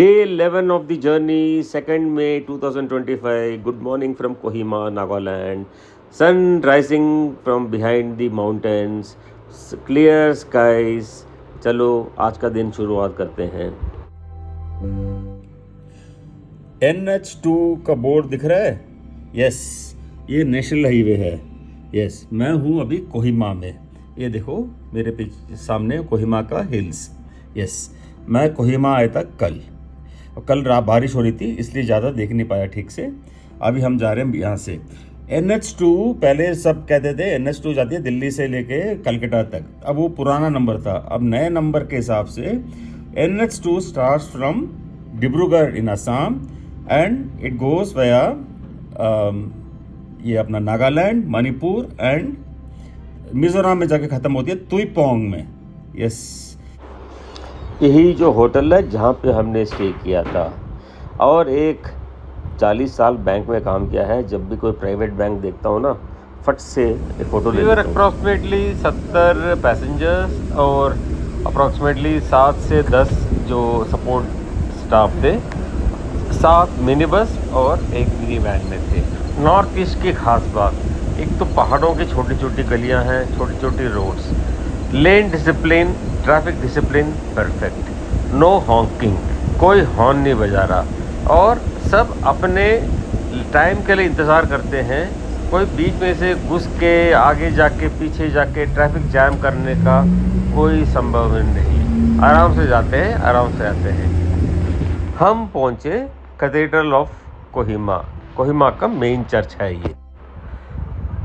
Day 11 of the journey, 2nd May 2025. Good morning from Kohima, Nagaland. Sun rising from behind the mountains, clear skies. चलो आज का दिन शुरुआत करते हैं। NH2 का बोर्ड दिख रहा है? यस, ये नेशनल हाईवे है। यस, मैं हूँ अभी कोहिमा में। ये देखो मेरे पीछे सामने कोहिमा का हिल्स। यस, मैं कोहिमा आया था कल बारिश हो रही थी इसलिए ज़्यादा देख नहीं पाया ठीक से। अभी हम जा रहे हैं यहाँ से। NH2 पहले सब कहते थे NH2 जाती है दिल्ली से लेके कलकत्ता तक, अब वो पुराना नंबर था। अब नए नंबर के हिसाब से NH2 starts from Dibrugarh in Assam and it goes वया ये अपना नागालैंड, मणिपुर एंड मिजोरम में जाके ख़त्म होती है तुईपोंग में। यस, यही जो होटल है जहाँ पे हमने स्टे किया था। और एक 40 साल बैंक में काम किया है। जब भी कोई प्राइवेट बैंक देखता हूँ ना, फट से एक फ़ोटो ले लेता हूँ। अप्रॉक्सीमेटली 70 पैसेंजर्स और अप्रॉक्सीमेटली 7 से 10 जो सपोर्ट स्टाफ थे। 7 मिनी बस और एक मिनी वैन में थे। नॉर्थ ईस्ट की खास बात, एक तो पहाड़ों की छोटी छोटी गलियाँ हैं, छोटी छोटी roads, lane discipline, traffic discipline perfect, no honking, कोई हॉर्न नहीं बजा रहा और सब अपने टाइम के लिए इंतज़ार करते हैं। कोई बीच में से घुस के आगे जाके पीछे जाके ट्रैफिक जैम करने का कोई संभव नहीं। आराम से जाते हैं, आराम से आते हैं। हम पहुँचे कैथेड्रल ऑफ कोहिमा। कोहिमा का मेन चर्च है ये।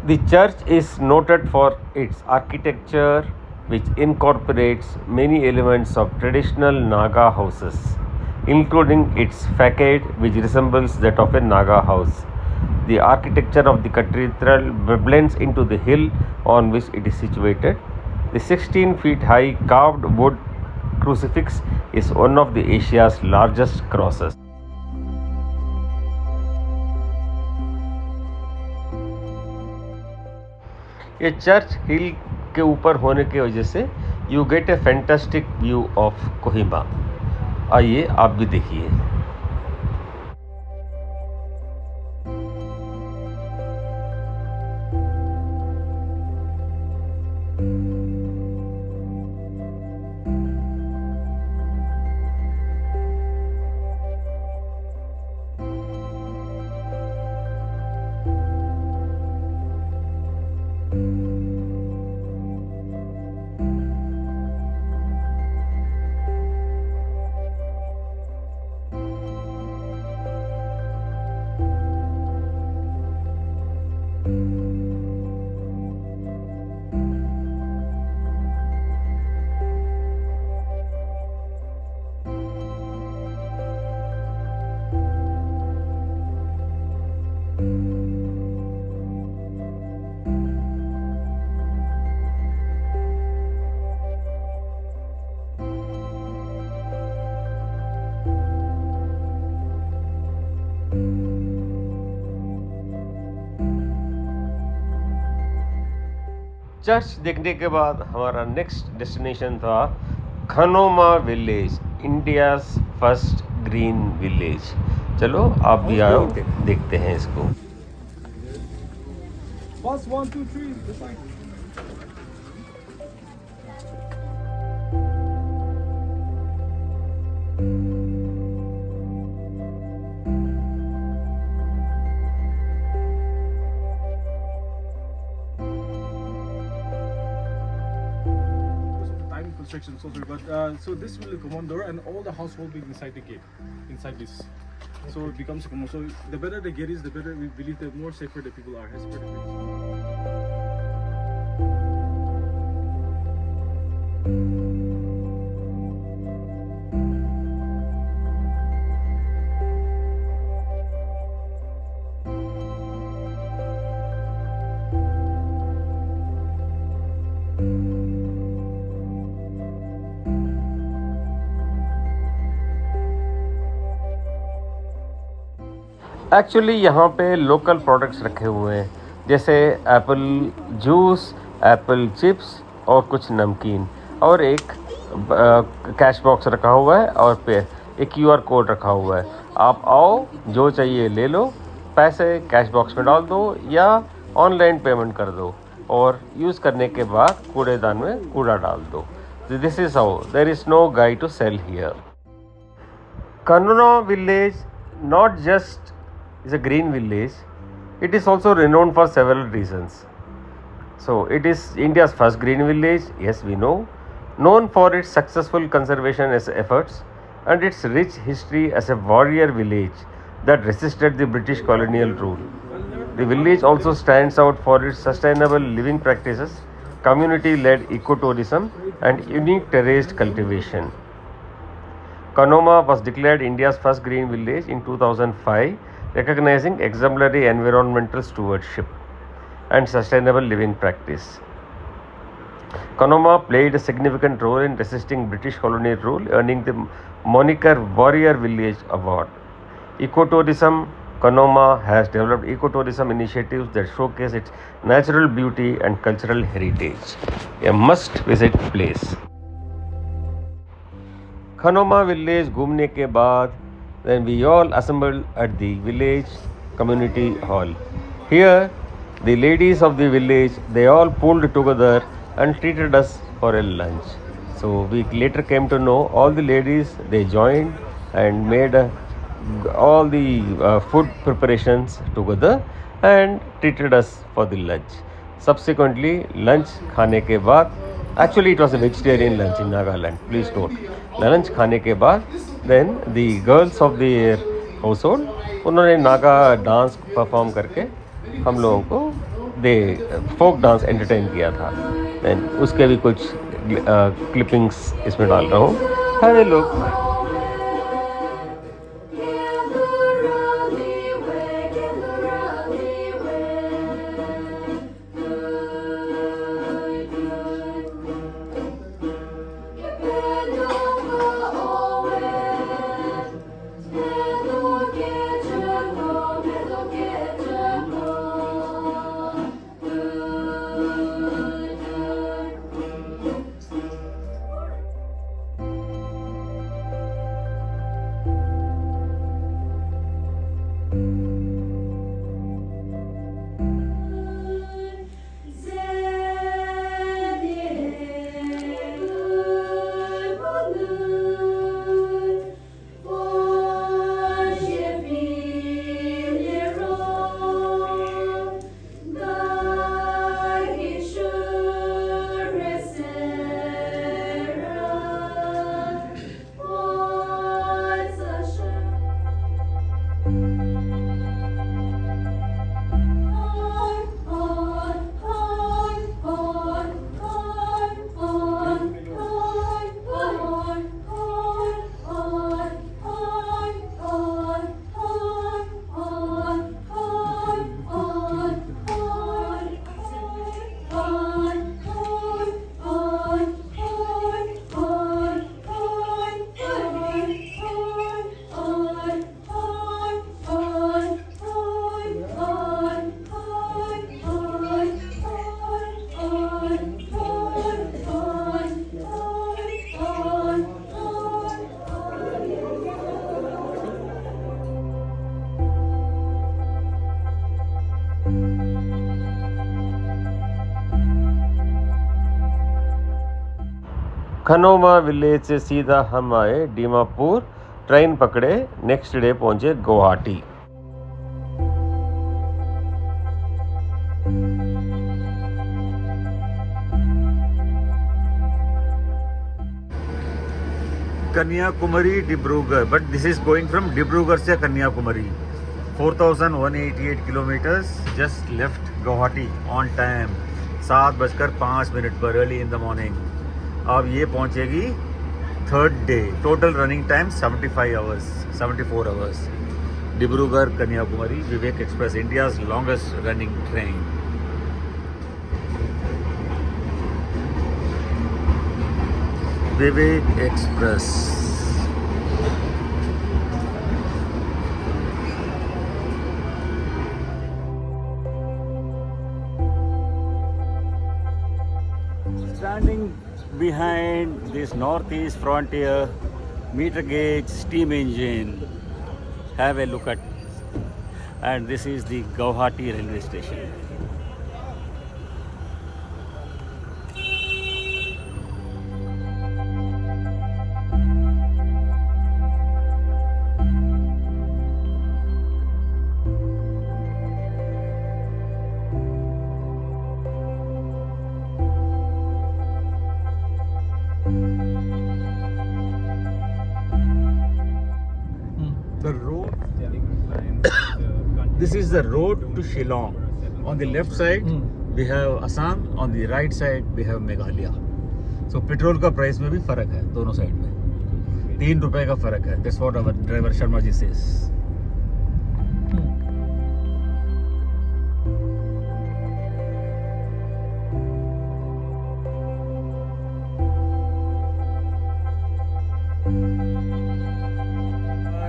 The church is noted for its architecture which incorporates many elements of traditional Naga houses, including its facade which resembles that of a Naga house. The architecture of the cathedral blends into the hill on which it is situated. The 16 feet high carved wood crucifix is one of the Asia's largest crosses. ये church हिल के ऊपर होने की वजह से you get A fantastic view of Kohima. आइए आप भी देखिए। चर्च देखने के बाद हमारा नेक्स्ट डेस्टिनेशन था Khonoma village, India's first green village. चलो आप भी आओ, देखते हैं इसको। Bus 1, 2, 3, this side. Construction, so sorry, but so this will be the common door, and all the house will be inside the gate, inside this. So it becomes a common. So the better the gate is, the better we believe, the more safer the people are. As per the actually यहाँ पे local products रखे हुए हैं, जैसे Apple juice, Apple chips और कुछ नमकीन, और एक कैश बॉक्स रखा हुआ है और एक QR कोड रखा हुआ है। आप आओ, जो चाहिए ले लो, पैसे कैश बॉक्स में डाल दो या ऑनलाइन पेमेंट कर दो और यूज़ करने के बाद कूड़ेदान में कूड़ा डाल दो। This is how, there is no guy to sell here. Kannur village not just is a green village, it is also renowned for several reasons. So it is India's first green village, yes we know, known for its successful conservation efforts and its rich history as a warrior village that resisted the British colonial rule. The village also stands out for its sustainable living practices, community-led ecotourism and unique terraced cultivation. Kannur was declared India's first green village in 2005, recognizing exemplary environmental stewardship and sustainable living practice. Kannur played a significant role in resisting British colonial rule, earning the moniker Warrior Village Award. Ecotourism: Kannur has developed ecotourism initiatives that showcase its natural beauty and cultural heritage. A must-visit place. Kannur village घूमने के बाद then we all assembled at the village community hall. Here the ladies of the village, they all pulled together and treated us for a lunch. So we later came to know all the ladies, they joined and made all the food preparations together and treated us for the lunch. Subsequently lunch खाने के बाद, actually it was a vegetarian lunch in Nagaland, please note. Lunch खाने के बाद then the girls of the house hold उन्होंने Naga dance perform करके हम लोगों को दे फोक डांस एंटरटेन किया था। देन उसके भी कुछ क्लिपिंग्स इसमें डाल रहा हूँ। Have a look. Khonoma village से सीधा हम आए दीमापुर, ट्रेन पकड़े, नेक्स्ट डे पहुंचे Guwahati. Kanyakumari Dibrugarh, but this is going from Dibrugarh से Kanyakumari. 4188 kilometres, just left Guwahati on time, 7:05 पर, अर्ली इन द मॉर्निंग। अब ये पहुंचेगी third day, total running time 74 hours. Dibrugarh Kanyakumari Vivek express, India's longest running train. Vivek express. Standing behind this northeast frontier meter gauge, steam engine. Have a look at, and this is the Guwahati railway station. The road. This is the road to Shillong. On the left side we have Assam, on the right side we have Meghalaya. So petrol का price में भी फर्क है दोनों side में, 3 रुपए का फर्क है. That's what our driver Sharma ji says.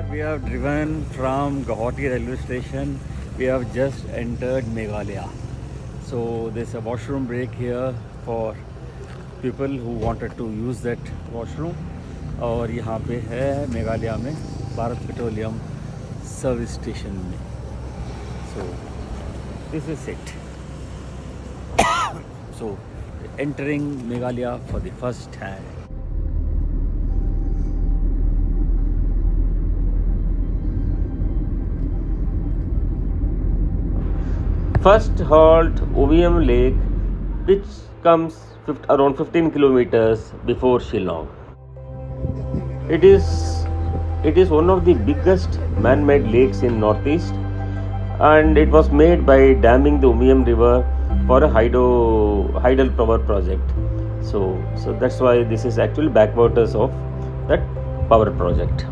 We have driven from Guwahati railway station. We have just entered Meghalaya. So there's a washroom break here for people who wanted to use that washroom. और यहाँ पे है मेघालय में Bharat petroleum service station में. So this is it. So entering Meghalaya for the first time. First halt Umiam Lake, which comes around 15 kilometers before Shillong. It is one of the biggest man-made lakes in northeast, and it was made by damming the Umiam River for a hydel power project. So that's why this is actually backwaters of that power project.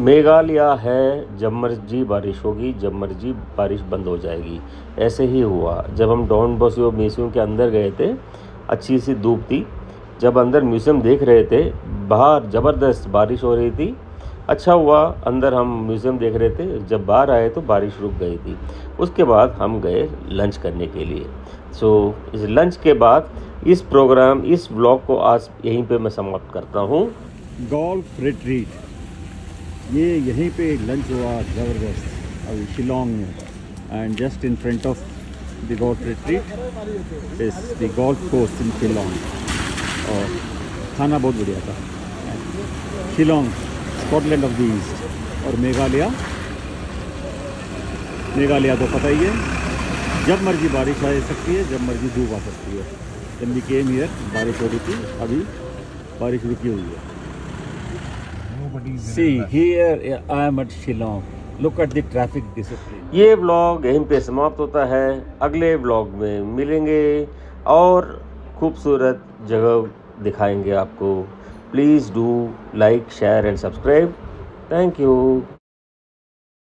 Meghalaya है जब मर्जी बारिश होगी, जब मर्जी बारिश बंद हो जाएगी. ऐसे ही हुआ जब हम डॉन बॉस्को म्यूजियम के अंदर गए थे. अच्छी सी धूप थी. जब अंदर म्यूजियम देख रहे थे, बाहर ज़बरदस्त बारिश हो रही थी. अच्छा हुआ अंदर हम म्यूजियम देख रहे थे, जब बाहर आए तो बारिश रुक गई थी. उसके बाद हम गए लंच करने के लिए. सो इस लंच के बाद इस व्लॉग को आज यहीं पे मैं समाप्त करता हूँ. गोल्फ रिट्रीट, ये यहीं पे लंच हुआ ज़बरदस्त अभी शिलोंग में. And just in front of the golf retreat is the golf course in Shillong. और खाना बहुत बढ़िया था. Shillong Scotland of the east. और मेघालय तो पता ही है, जब मर्जी बारिश आ सकती है, जब मर्जी धूप आ सकती है. जब भी केम हियर बारिश हो रही थी, अभी बारिश रुकी हुई है. See here I am at Shillong. Look at the traffic discipline. ये व्लॉग यहीं पे समाप्त होता है. अगले व्लॉग में मिलेंगे और खूबसूरत जगह दिखाएंगे आपको. Please do like, share and subscribe. Thank you.